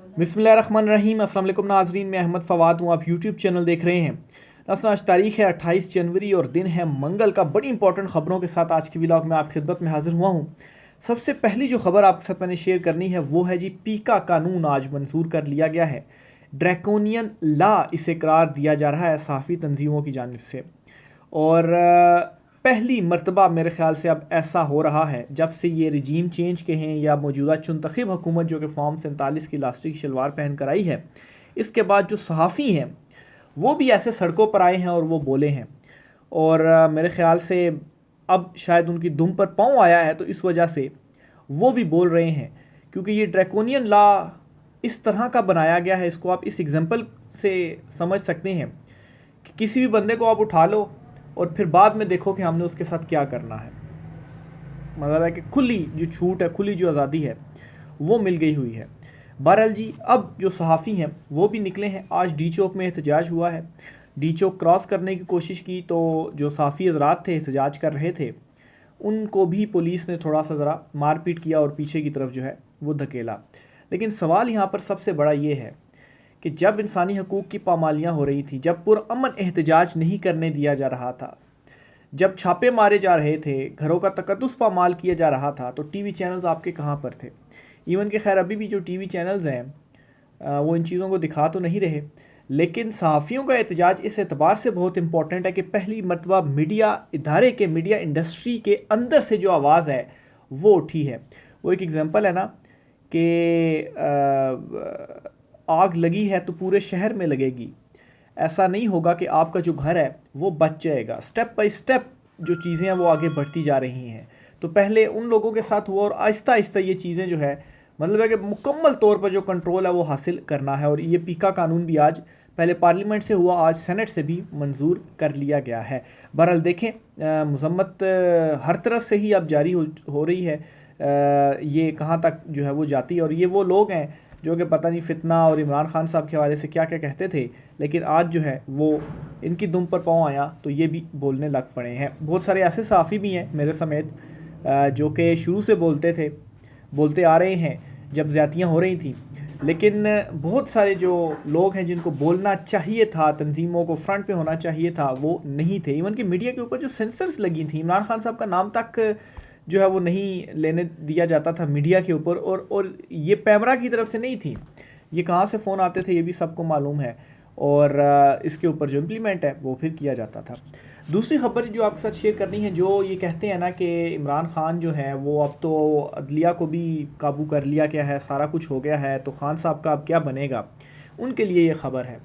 बिस्मिल्लाहिर्रहमानिर्रहीम। अस्सलाम वालेकुम नाज़रीन, मैं अहमद फ़वाद हूँ। आप यूट्यूब चैनल देख रहे हैं। नाज़रीन, आज तारीख़ है 28 जनवरी और दिन है मंगल का। बड़ी इंपॉर्टेंट ख़बरों के साथ आज की व्लॉग में आप खिदमत में हाज़िर हुआ हूँ। सबसे पहली जो खबर आपके साथ मैंने शेयर करनी है वो है जी, पीका कानून आज मंजूर कर लिया गया है। ड्रैकोनियन लॉ इसे करार दिया जा रहा है सहाफ़ी तंजीमों की जानिब से। और पहली मरतबा मेरे ख़्याल से अब ऐसा हो रहा है जब से ये रजीम चेंज के हैं या मौजूदा चुनतखब हुकूमत जो कि फॉर्म 47 की इलास्टिक शलवार पहन कर आई है, इसके बाद जो सहाफ़ी हैं वो भी ऐसे सड़कों पर आए हैं और वो बोले हैं। और मेरे ख़्याल से अब शायद उनकी दुम पर पाँव आया है, तो इस वजह से वो भी बोल रहे हैं। क्योंकि ये ड्रैकोनियन लॉ इस तरह का बनाया गया है, इसको आप इस एग्जांपल से समझ सकते हैं कि किसी भी बंदे को आप उठा लो और फिर बाद में देखो कि हमने उसके साथ क्या करना है। मतलब है कि खुली जो छूट है, खुली जो आज़ादी है वो मिल गई हुई है। बहरहाल जी, अब जो सहाफ़ी हैं वो भी निकले हैं। आज डी चौक में एहतजाज हुआ है। डी चौक क्रॉस करने की कोशिश की तो जो सहाफ़ी हज़रात थे एहतजाज कर रहे थे, उनको भी पुलिस ने थोड़ा सा ज़रा मारपीट किया और पीछे की तरफ जो है वो धकेला। लेकिन सवाल यहाँ पर सबसे बड़ा ये है कि जब इंसानी हकूक़ की पामालियाँ हो रही थी, जब पुरअमन एहतजाज नहीं करने दिया जा रहा था, जब छापे मारे जा रहे थे, घरों का तकद्दुस पामाल किया जा रहा था, तो टीवी चैनल्स आपके कहाँ पर थे? इवन के खैर अभी भी जो टीवी चैनल्स हैं वो इन चीज़ों को दिखा तो नहीं रहे। लेकिन सहाफ़ियों का एहतजाज इस एतबार से बहुत इंपॉर्टेंट है कि पहली मरतबा मीडिया इदारे के, मीडिया इंडस्ट्री के अंदर से जो आवाज़ है वो उठी है। वो एक एग्ज़ाम्पल है ना कि आग लगी है तो पूरे शहर में लगेगी। ऐसा नहीं होगा कि आपका जो घर है वो बच जाएगा। स्टेप बाय स्टेप जो चीज़ें हैं वो आगे बढ़ती जा रही हैं। तो पहले उन लोगों के साथ हुआ और आहिस्ता आहिस्ता ये चीज़ें जो है, मतलब है कि मुकम्मल तौर पर जो कंट्रोल है वो हासिल करना है। और ये पीका कानून भी आज पहले पार्लियामेंट से हुआ, आज सेनेट से भी मंजूर कर लिया गया है। बहरहाल देखें, मजम्मत हर तरफ से ही अब जारी हो रही है। ये कहाँ तक जो है वो जाती है। और ये वो लोग हैं जो कि पता नहीं फितना और इमरान खान साहब के हवाले से क्या क्या कहते थे, लेकिन आज जो है वो इनकी दुम पर पाँव आया तो ये भी बोलने लग पड़े हैं। बहुत सारे ऐसे सहाफ़ी भी हैं मेरे समेत जो कि शुरू से बोलते आ रहे हैं जब ज़्यादतियाँ हो रही थी। लेकिन बहुत सारे जो लोग हैं जिनको बोलना चाहिए था, तंजीमों को फ्रंट पे होना चाहिए था, वो नहीं थे। इवन कि मीडिया के ऊपर जो सेंसर्स लगी थी, इमरान खान साहब का नाम तक जो है वो नहीं लेने दिया जाता था मीडिया के ऊपर। और ये पैमरा की तरफ से नहीं थी, ये कहाँ से फ़ोन आते थे ये भी सबको मालूम है। और इसके ऊपर जो इम्प्लीमेंट है वो फिर किया जाता था। दूसरी खबर जो आपके साथ शेयर करनी है, जो ये कहते हैं ना कि इमरान खान जो है वो अब तो अदलिया को भी काबू कर लिया गया है, सारा कुछ हो गया है, तो खान साहब का अब क्या बनेगा। उनके लिए ये खबर है।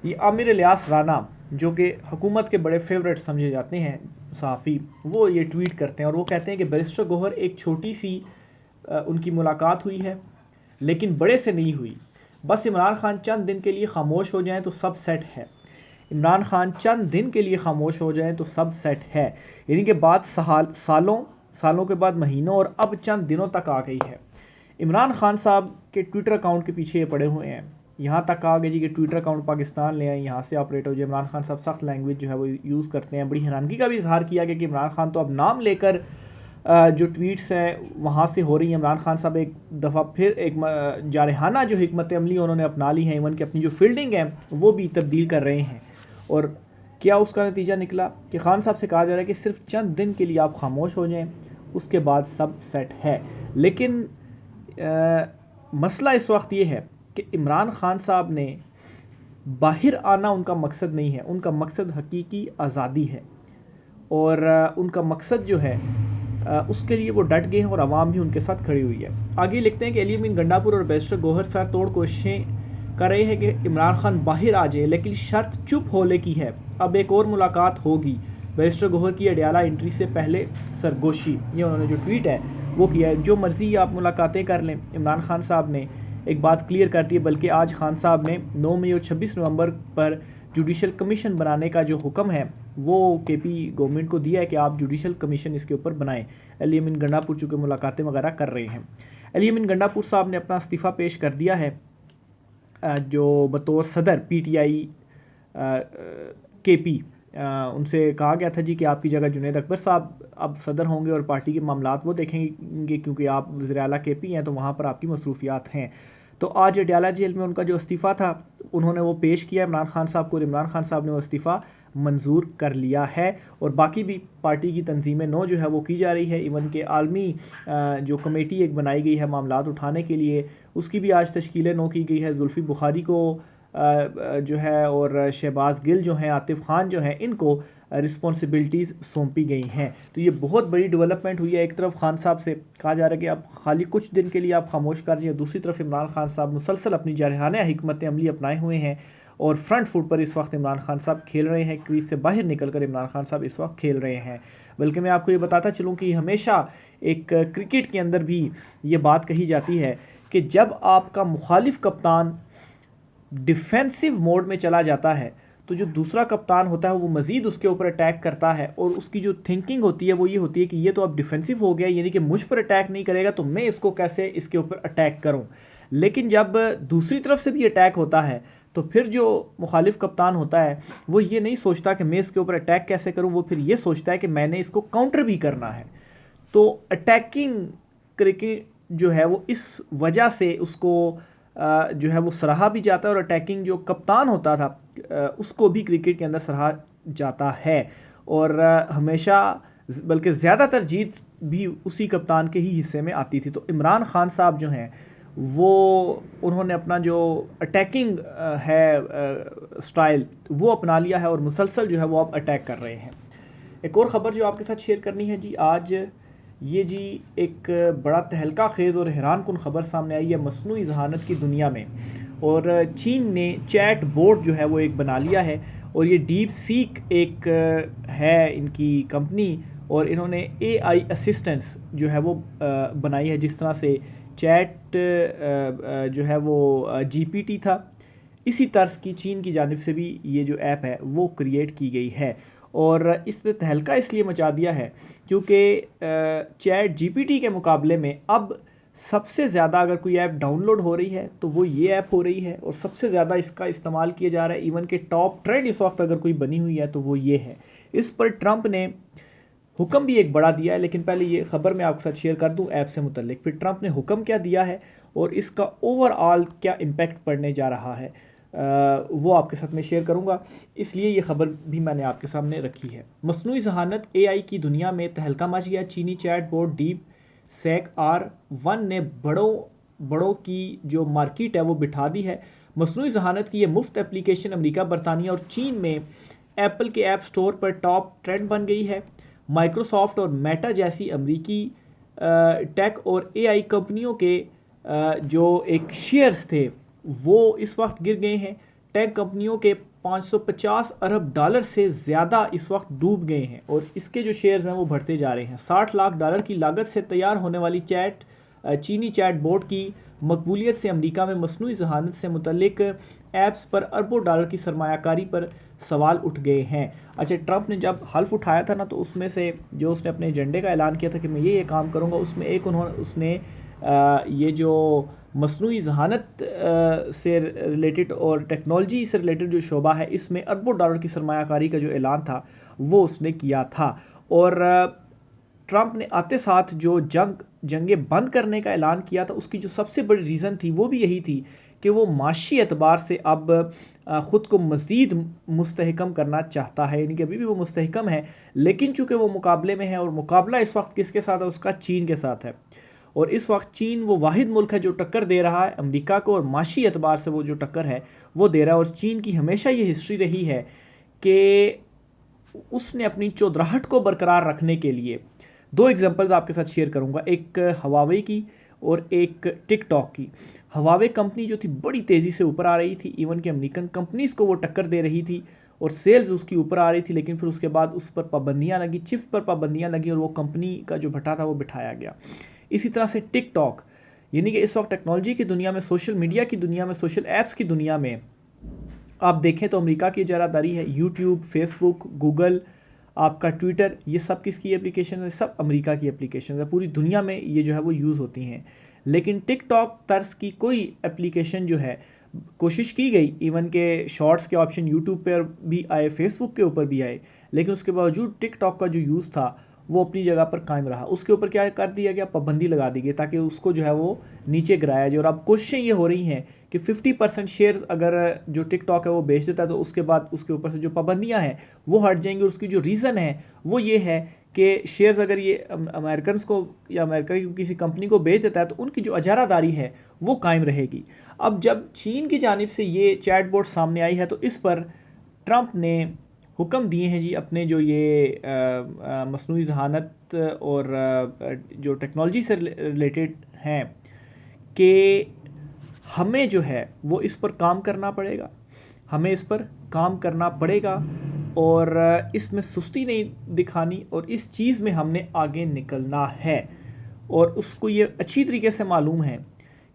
ये आमिर इलियास राना जो कि हुकूमत के बड़े फेवरेट समझे जाते हैं सहाफ़ी, वो ये ट्वीट करते हैं और वो कहते हैं कि बैरिस्टर गौहर एक छोटी सी उनकी मुलाकात हुई है लेकिन बड़े से नहीं हुई। बस इमरान खान चंद दिन के लिए खामोश हो जाएं तो सब सेट है। इमरान खान चंद दिन के लिए खामोश हो जाएं तो सब सेट है। यानी कि बात सालों के बाद महीनों और अब चंद दिनों तक आ गई है। इमरान खान साहब के ट्विटर अकाउंट के पीछे ये पड़े हुए हैं। यहाँ तक आ गए जी कि ट्विटर अकाउंट पाकिस्तान ले आए, यहाँ से ऑपरेट हो जाए। इमरान खान साहब सख्त लैंग्वेज जो है वो यूज़ करते हैं। बड़ी हैरानगी का भी इजहार किया गया कि इमरान खान तो अब नाम लेकर जो ट्वीट्स हैं वहाँ से हो रही हैं। इमरान खान साहब एक दफ़ा फिर एक जारहाना जो हिकमत अमली उन्होंने अपना ली है, इवन कि अपनी जो फील्डिंग है वो भी तब्दील कर रहे हैं। और क्या उसका नतीजा निकला कि खान साहब से कहा जा रहा है कि सिर्फ चंद दिन के लिए आप खामोश हो जाएं, उसके बाद सब सेट है। लेकिन मसला इस वक्त ये है कि इमरान खान साहब ने बाहर आना उनका मकसद नहीं है, उनका मकसद हकीकी आज़ादी है। और उनका मकसद जो है उसके लिए वो डट गए हैं और आवाम भी उनके साथ खड़ी हुई है। आगे लिखते हैं कि अली अमीन गंडापुर और बैरिस्टर गौहर सर तोड़ कोशिशें कर रहे हैं कि इमरान खान बाहर आ जाए, लेकिन शर्त चुप होने की है। अब एक और मुलाकात होगी। बैरिस्टर गौहर की अडयाला एंट्री से पहले सरगोशी, ये उन्होंने जो ट्वीट है वो किया है। जो मर्ज़ी आप मुलाकातें कर लें, इमरान खान साहब ने एक बात क्लियर कर दी है। बल्कि आज खान साहब ने 9 मई और 26 नवंबर पर जुडिशल कमीशन बनाने का जो हुक्म है वो केपी गवर्नमेंट को दिया है कि आप जुडिशल कमीशन इसके ऊपर बनाएं। अली अमीन गंडापुर चूँकि मुलाकातें वगैरह कर रहे हैं। अली अमीन गंडापुर साहब ने अपना इस्तीफ़ा पेश कर दिया है, जो बतौर सदर पीटीआई केपी उनसे कहा गया था जी कि आपकी जगह जुनैद अकबर साहब अब सदर होंगे और पार्टी के मामलात वो देखेंगे, क्योंकि आप वज़ीर आला केपी हैं तो वहाँ पर आपकी मसरूफियात हैं। तो आज अडयाला जेल में उनका जो इस्तीफ़ा था उन्होंने वो पेश किया इमरान खान साहब को, और इमरान खान साहब ने वो इस्तीफ़ा मंजूर कर लिया है। और बाकी भी पार्टी की तंजीमें नो जो है वो की जा रही है। इवन के आलमी जो कमेटी एक बनाई गई है मामलात उठाने के लिए, उसकी भी आज तश्कील नो की गई है। जुल्फ़ी बुखारी को जो है और शहबाज गिल जो हैं, आतिफ़ खान जो हैं, इनको रिस्पॉन्सिबिलिटीज़ सौंपी गई हैं। तो ये बहुत बड़ी डेवलपमेंट हुई है। एक तरफ खान साहब से कहा जा रहा है कि आप खाली कुछ दिन के लिए आप खामोश कर रही हैं, दूसरी तरफ इमरान खान साहब मुसलसल अपनी जारहाना हिकमत अमली अपनाए हुए हैं और फ्रंट फुट पर इस वक्त इमरान खान साहब खेल रहे हैं। क्रीज से बाहर निकल कर इमरान खान साहब इस वक्त खेल रहे हैं। बल्कि मैं आपको ये बताता चलूँ कि हमेशा एक क्रिकेट के अंदर भी ये बात कही जाती है कि जब आपका मुखालिफ कप्तान डिफेंसिव मोड में चला जाता है तो जो दूसरा कप्तान होता है वो मज़ीद उसके ऊपर अटैक करता है, और उसकी जो थिंकिंग होती है वो ये होती है कि ये तो अब डिफेंसिव हो गया, यानी कि मुझ पर अटैक नहीं करेगा तो मैं इसको कैसे इसके ऊपर अटैक करूं। लेकिन जब दूसरी तरफ से भी अटैक होता है तो फिर जो मुखालिफ कप्तान होता है वो ये नहीं सोचता कि मैं इसके ऊपर अटैक कैसे करूँ, वो फिर ये सोचता है कि मैंने इसको काउंटर भी करना है। तो अटैकिंग क्रिकेट जो है वो इस वजह से उसको जो है वो सराहा भी जाता है, और अटैकिंग जो कप्तान होता था उसको भी क्रिकेट के अंदर सराहा जाता है। और हमेशा बल्कि ज़्यादातर जीत भी उसी कप्तान के ही हिस्से में आती थी। तो इमरान खान साहब जो हैं वो उन्होंने अपना जो अटैकिंग है स्टाइल वो अपना लिया है और मुसलसल जो है वो अब अटैक कर रहे हैं। एक और ख़बर जो आपके साथ शेयर करनी है जी, आज ये जी एक बड़ा तहलका खेज़ और हैरान कुन ख़बर सामने आई है मसनूई ज़हानत की दुनिया में। और चीन ने चैट बोट जो है वो एक बना लिया है, और ये डीप सीक एक है इनकी कंपनी, और इन्होंने AI असिस्टेंट्स जो है वो बनाई है। जिस तरह से चैट जो है वो GPT था, इसी तर्ज की चीन की जानिब से भी ये जो ऐप है वो क्रिएट की गई है। और इसने तहलका इसलिए मचा दिया है क्योंकि चैट GPT के मुकाबले में अब सबसे ज़्यादा अगर कोई ऐप डाउनलोड हो रही है तो वो ये ऐप हो रही है, और सबसे ज़्यादा इसका इस्तेमाल किया जा रहा है। इवन के टॉप ट्रेंड इस वक्त अगर कोई बनी हुई है तो वो ये है। इस पर ट्रंप ने हुक्म भी एक बड़ा दिया है, लेकिन पहले ये ख़बर मैं आपके साथ शेयर कर दूं ऐप से मुतल्लिक। फिर ट्रंप ने हुक्म क्या दिया है और इसका ओवरऑल क्या इम्पैक्ट पड़ने जा रहा है वो आपके साथ मैं शेयर करूंगा, इसलिए ये ख़बर भी मैंने आपके सामने रखी है। मसनूई ज़हानत AI की दुनिया में तहलका मच गया। चीनी चैट बोर्ड डीप सेक R1 ने बड़ों की जो मार्केट है वो बिठा दी है। मसनूई ज़हानत की ये मुफ्त एप्लीकेशन अमेरिका, बरतानिया और चीन में एप्पल के ऐप स्टोर पर टॉप ट्रेंड बन गई है। माइक्रोसॉफ्ट और मेटा जैसी अमेरिकी टेक और AI कंपनियों के जो एक शेयर्स थे वो इस वक्त गिर गए हैं। टेक कंपनियों के 550 अरब डॉलर से ज़्यादा इस वक्त डूब गए हैं, और इसके जो शेयर्स हैं वो बढ़ते जा रहे हैं। 60 लाख डॉलर की लागत से तैयार होने वाली चीनी चैट बोर्ड की मकबूलियत से अमेरिका में मसनूई ज़हानत से मुतल्लिक ऐप्स पर अरबों डॉलर की सरमायाकारी पर सवाल उठ गए हैं। अच्छा, ट्रंप ने जब हल्फ उठाया था ना, तो उसमें से जो उसने अपने एजेंडे का ऐलान किया था कि मैं ये काम करूँगा, उसमें एक उसने ये जो मसनूई ज़हानत से रिलेटेड और टेक्नोलॉजी से रिलेटेड जो शोबा है इसमें अरबों डॉलर की सरमायाकारी का जो ऐलान था वो उसने किया था। और ट्रंप ने आते साथ जो जंगें बंद करने का ऐलान किया था उसकी जो सबसे बड़ी रीज़न थी वो भी यही थी कि वो माशी एतबार से अब ख़ुद को मज़ीद मुस्तहकम करना चाहता है। यानी कि अभी भी वो मुस्तहकम है, लेकिन चूँकि वो मुकाबले में है, और मुकाबला इस वक्त किसके साथ है, उसका चीन के साथ है। और इस वक्त चीन वो वाहिद मुल्क है जो टक्कर दे रहा है अमेरिका को, और माशी एतबार से वो जो टक्कर है वो दे रहा है। और चीन की हमेशा ये हिस्ट्री रही है कि उसने अपनी चौधराहट को बरकरार रखने के लिए दो एग्जांपल्स आपके साथ शेयर करूंगा, एक हवावे की और एक टिकटॉक की। हवावे कंपनी जो थी बड़ी तेज़ी से ऊपर आ रही थी, इवन कि अमेरिकन कंपनीज़ को वो टक्कर दे रही थी और सेल्स उसकी ऊपर आ रही थी, लेकिन फिर उसके बाद उस पर पाबंदियाँ लगी, चिप्स पर पाबंदियाँ लगी, और वो कंपनी का जो भट्टा था वो बिठाया गया। इसी तरह से टिकटॉक, यानी कि इस वक्त टेक्नोलॉजी की दुनिया में, सोशल मीडिया की दुनिया में, सोशल ऐप्स की दुनिया में आप देखें तो अमेरिका की इजारादारी है। यूट्यूब, फेसबुक, गूगल, आपका ट्विटर, ये सब किसकी एप्लीकेशन है? सब अमेरिका की एप्लीकेशन है। पूरी दुनिया में ये जो है वो यूज़ होती हैं। लेकिन टिकटॉक तर्ज की कोई एप्लीकेशन जो है, कोशिश की गई, इवन के शॉर्ट्स के ऑप्शन यूट्यूब पर भी आए, फेसबुक के ऊपर भी आए, लेकिन उसके बावजूद टिकटॉक का जो यूज़ था वो अपनी जगह पर कायम रहा। उसके ऊपर क्या कर दिया गया, पाबंदी लगा दी गई ताकि उसको जो है वो नीचे गिराया जाए। और अब कोशिशें ये हो रही हैं कि 50% शेयर अगर जो टिकटॉक है वो बेच देता है तो उसके बाद उसके ऊपर से जो पाबंदियाँ हैं वो हट जाएंगी। और उसकी जो रीज़न है वो ये है कि शेयर्स अगर ये अमेरिकन को या अमेरिका की किसी कंपनी को बेच देता है तो उनकी जो अजारादारी है वो कायम रहेगी। अब जब चीन की जानिब से ये चैटबॉट सामने आई है तो इस पर ट्रंप ने हुक्म दिए हैं जी, अपने जो ये मसनूई ज़हानत और जो टेक्नोलॉजी से रिलेटेड हैं, कि हमें जो है वो इस पर काम करना पड़ेगा, हमें इस पर काम करना पड़ेगा और इसमें सुस्ती नहीं दिखानी और इस चीज़ में हमने आगे निकलना है। और उसको ये अच्छी तरीके से मालूम है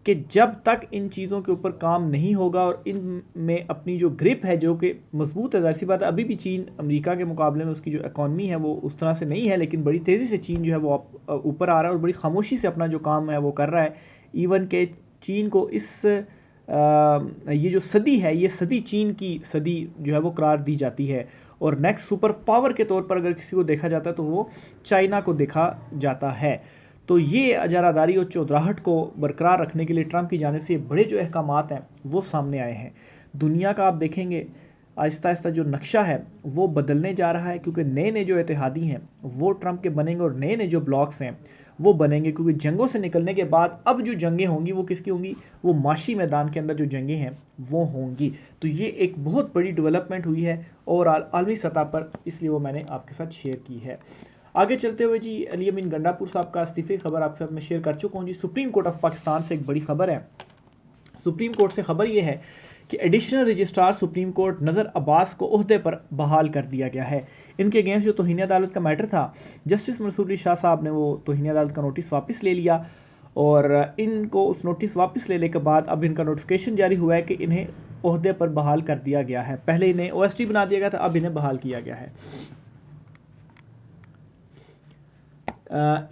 कि जब तक इन चीज़ों के ऊपर काम नहीं होगा और इन में अपनी जो ग्रिप है जो कि मजबूत है, ज़ाहिर सी बात है अभी भी चीन अमेरिका के मुकाबले में उसकी जो इकॉनमी है वो उस तरह से नहीं है, लेकिन बड़ी तेज़ी से चीन जो है वो ऊपर आ रहा है और बड़ी खामोशी से अपना जो काम है वो कर रहा है। इवन के चीन को इस ये जो सदी है ये सदी चीन की सदी जो है वो करार दी जाती है। और नेक्स्ट सुपर पावर के तौर पर अगर किसी को देखा जाता है तो वो चाइना को देखा जाता है। तो ये अजारादारी और चौधराहट को बरकरार रखने के लिए ट्रंप की जानिब से बड़े जो अहकामात हैं वो सामने आए हैं। दुनिया का आप देखेंगे आहिस्ता आहिस्ता जो नक्शा है वो बदलने जा रहा है, क्योंकि नए नए जो इत्तेहादी हैं वो ट्रंप के बनेंगे और नए नए जो ब्लॉक्स हैं वो बनेंगे। क्योंकि जंगों से निकलने के बाद अब जो जंगें होंगी वो किसकी होंगी, वो माशी मैदान के अंदर जो जंगें हैं वो होंगी। तो ये एक बहुत बड़ी डेवलपमेंट हुई है और आलमी सतह पर, इसलिए वो मैंने आपके साथ शेयर की है। आगे चलते हुए जी, अली अमीन गंडापुर साहब का इस्तीफे खबर आपके साथ मैं शेयर कर चुका हूँ जी। सुप्रीम कोर्ट ऑफ पाकिस्तान से एक बड़ी खबर है। सुप्रीम कोर्ट से खबर ये है कि एडिशनल रजिस्ट्रार सुप्रीम कोर्ट नज़र अब्बास को ओहदे पर बहाल कर दिया गया है। इनके अगेंस्ट जो तौहीन अदालत का मैटर था, जस्टिस मंसूर अली शाह साहब ने वो तौहीन अदालत का नोटिस वापस ले लिया और इनको उस नोटिस वापस लेने के बाद अब इनका नोटिफिकेशन जारी हुआ है कि इन्हें ओहदे पर बहाल कर दिया गया है। पहले इन्हें OST बना दिया गया था, अब इन्हें बहाल किया गया है।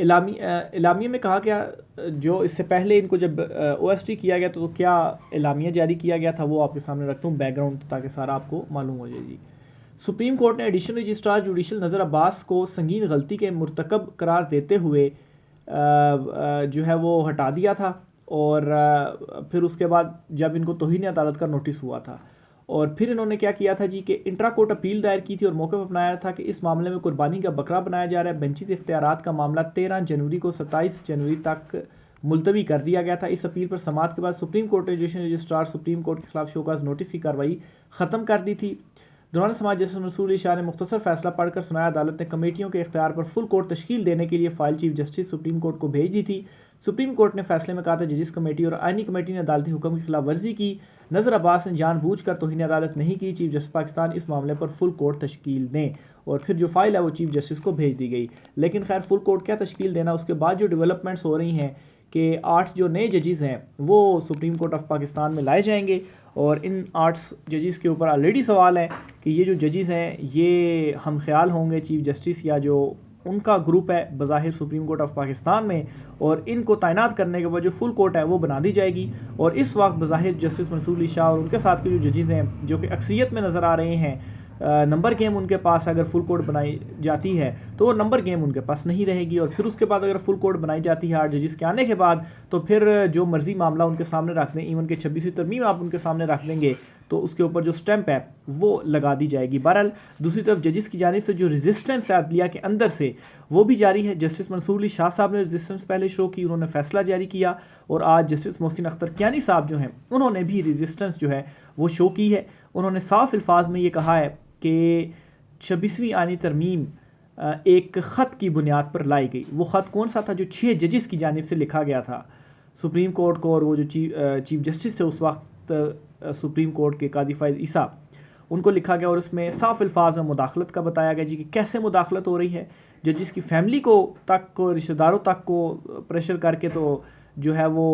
इलामिया में कहा गया, जो इससे पहले इनको जब OST किया गया तो क्या इलामिया जारी किया गया था वो आपके सामने रखता हूँ बैकग्राउंड, ताकि सारा आपको मालूम हो जाए जी। सुप्रीम कोर्ट ने एडिशनल रजिस्ट्रार जुडिशल नज़र अब्बास को संगीन गलती के मुर्तकब करार देते हुए जो है वो हटा दिया था। और फिर उसके बाद जब इनको तौहीन अदालत का नोटिस हुआ था और फिर इन्होंने क्या किया था जी कि इंट्रा कोर्ट अपील दायर की थी और मौके पर अपनाया था कि इस मामले में कुर्बानी का बकरा बनाया जा रहा है। बेंचेस इख्तियारात का मामला 13 जनवरी को 27 जनवरी तक मुलतवी कर दिया गया था। इस अपील पर समाअत के बाद सुप्रीम कोर्ट ने एडिशनल रजिस्ट्रार सुप्रीम कोर्ट के खिलाफ शोकाज नोटिस की कार्रवाई ख़त्म कर दी थी। दौरान समाज जस्टिस मंसूर अली शाह ने मुख्तसर फैसला पढ़कर सुनाया, अदालत ने कमेटियों के इख्तियार पर फुल कोर्ट तश्कील देने के लिए file chief justice supreme court को भेज दी थी। सुप्रीम कोर्ट ने फैसले में कहा था जजिस कमेटी और आइनी कमेटी ने अदालती हुक्म की खिलाफ वर्जी की। नज़र अब्बास ने जानबूझकर तौहीन अदालत नहीं की। चीफ जस्टिस पाकिस्तान इस मामले पर फुल कोर्ट तश्कील दें। और फिर जो फाइल है वो चीफ जस्टिस को भेज दी गई। लेकिन खैर फुल कोर्ट क्या तश्कील देना, उसके बाद जो डेवलपमेंट्स हो रही हैं कि 8 जो नए जजेस हैं वो सुप्रीम कोर्ट ऑफ पाकिस्तान में लाए जाएंगे और इन 8 जजेस के ऊपर ऑलरेडी सवाल है कि ये जो जजेस हैं ये हम ख्याल होंगे चीफ जस्टिस या जो उनका ग्रुप है बज़ाहिर सुप्रीम कोर्ट ऑफ पाकिस्तान में, और इनको तैनात करने के बाद जो फुल कोर्ट है वो बना दी जाएगी। और इस वक्त बज़ाहिर जस्टिस मंसूर अली शाह और उनके साथ के जो जजेस हैं जो कि अक्सरियत में नज़र आ रहे हैं, नंबर गेम उनके पास अगर फुल कोर्ट बनाई जाती है तो वो नंबर गेम उनके पास नहीं रहेगी। और फिर उसके बाद अगर फुल कोर्ट बनाई जाती है 8 जजेस के आने के बाद तो फिर जो मर्जी मामला उनके सामने रख दें, इवन के 26वीं तरमीम आप उनके सामने रख देंगे तो उसके ऊपर जो स्टैंप है वो लगा दी जाएगी। बहरहाल दूसरी तरफ जजेस की जानिब से जो रेजिस्टेंस है अदलिया के अंदर से वो भी जारी है। जस्टिस मंसूर अली शाह साहब ने रेजिस्टेंस पहले शो की, उन्होंने फैसला जारी किया और आज जस्टिस मोहसिन अख्तर कियानी साहब जो हैं उन्होंने भी रेजिस्टेंस जो है वो शो की है। उन्होंने साफ अल्फाज में ये कहा है कि 26वीं आईनी तरमीम एक ख़त की बुनियाद पर लाई गई। वो ख़त कौन सा था, जो 6 जजेस की जानिब से लिखा गया था सुप्रीम कोर्ट को, और वो जो चीफ जस्टिस थे उस वक्त सुप्रीम कोर्ट के कादी फ़ैज़ ईसा, उनको लिखा गया और उसमें साफ अल्फाज में मुदाखलत का बताया गया जी कि कैसे मुदाखलत हो रही है। जजिस की फैमिली को तक को, रिश्तेदारों तक को प्रेशर करके तो जो है वो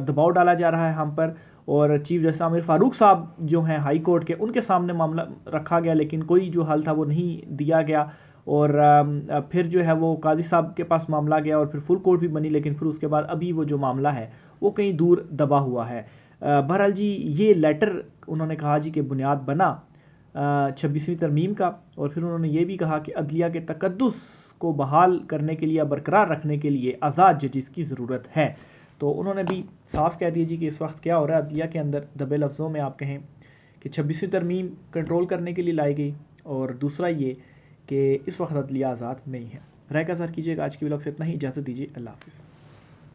दबाव डाला जा रहा है हम पर। और चीफ जस्टिस आमिर फ़ारूक साहब जो हैं हाई कोर्ट के, उनके सामने मामला रखा गया लेकिन कोई जो हल था वो नहीं दिया गया। और फिर जो है वो काजी साहब के पास मामला गया और फिर फुल कोर्ट भी बनी, लेकिन फिर उसके बाद अभी वो जो मामला है वो कहीं दूर दबा हुआ है। बहरहाल जी ये लेटर उन्होंने कहा जी कि बुनियाद बना 26वीं तरमीम का। और फिर उन्होंने ये भी कहा कि अदलिया के तकद्दुस को बहाल करने के लिए या बरकरार रखने के लिए आज़ाद जजेस की ज़रूरत है। तो उन्होंने भी साफ कह दिया जी कि इस वक्त क्या हो रहा है, अदलिया के अंदर दबे लफ्ज़ों में आप कहें कि 26वीं तरमीम कंट्रोल करने के लिए लाई गई, और दूसरा ये कि इस वक्त अदलिया आज़ाद नहीं है। राय का ज़ाहिर कीजिएगा। आज की व्लॉग से इतना ही, इजाज़त दीजिए, अल्लाह हाफ़िज़।